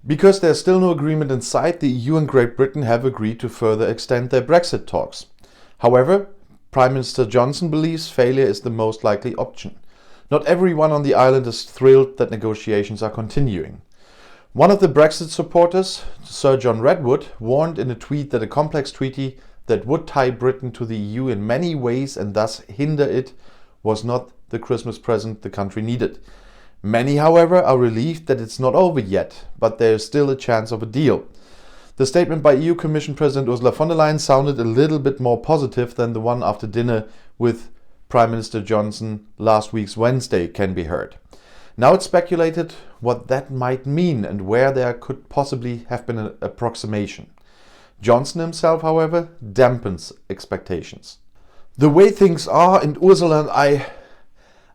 Because there's still no agreement in sight, the EU and Great Britain have agreed to further extend their Brexit talks. However, Prime Minister Johnson believes failure is the most likely option. Not everyone on the island is thrilled that negotiations are continuing. One of the Brexit supporters, Sir John Redwood, warned in a tweet that a complex treaty that would tie Britain to the EU in many ways and thus hinder it was not the Christmas present the country needed. Many, however, are relieved that it's not over yet, but there is still a chance of a deal. The statement by EU Commission President Ursula von der Leyen sounded a little bit more positive than the one after dinner with Prime Minister Johnson last week's Wednesday can be heard. Now it's speculated what that might mean and where there could possibly have been an approximation. Johnson himself, however, dampens expectations. The way things are, and Ursula and I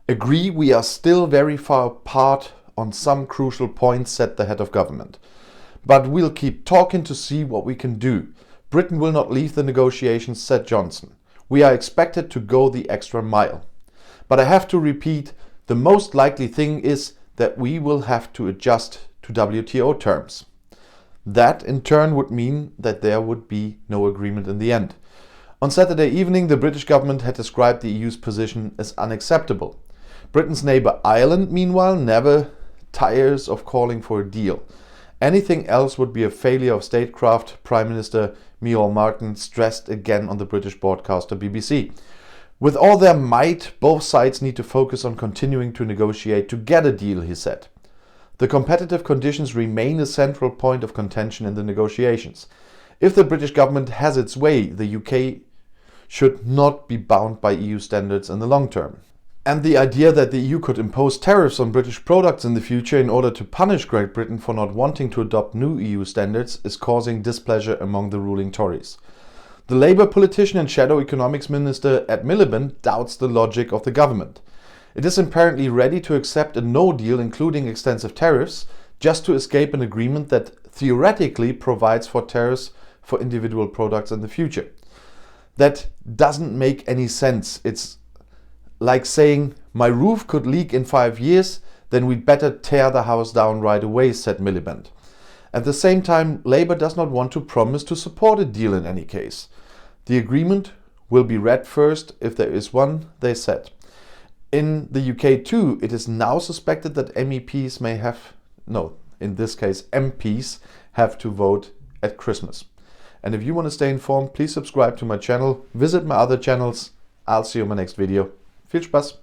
agree, we are still very far apart on some crucial points, said the head of government. But we'll keep talking to see what we can do. Britain will not leave the negotiations, said Johnson. We are expected to go the extra mile. But I have to repeat, the most likely thing is that we will have to adjust to WTO terms. That in turn would mean that there would be no agreement in the end. On Saturday evening, the British government had described the EU's position as unacceptable. Britain's neighbour Ireland, meanwhile, never tires of calling for a deal. Anything else would be a failure of statecraft, Prime Minister Micheál Martin stressed again on the British broadcaster BBC. With all their might, both sides need to focus on continuing to negotiate to get a deal, he said. The competitive conditions remain a central point of contention in the negotiations. If the British government has its way, the UK should not be bound by EU standards in the long term. And the idea that the EU could impose tariffs on British products in the future in order to punish Great Britain for not wanting to adopt new EU standards is causing displeasure among the ruling Tories. The Labour politician and Shadow Economics Minister Ed Miliband doubts the logic of the government. It is apparently ready to accept a no deal including extensive tariffs just to escape an agreement that theoretically provides for tariffs for individual products in the future. That doesn't make any sense. It's like saying, my roof could leak in 5 years, then we'd better tear the house down right away, said Miliband. At the same time, Labour does not want to promise to support a deal in any case. The agreement will be read first, if there is one, they said. In the UK too, it is now suspected that MPs have to vote at Christmas. And if you want to stay informed, please subscribe to my channel, visit my other channels. I'll see you in my next video. Viel Spaß!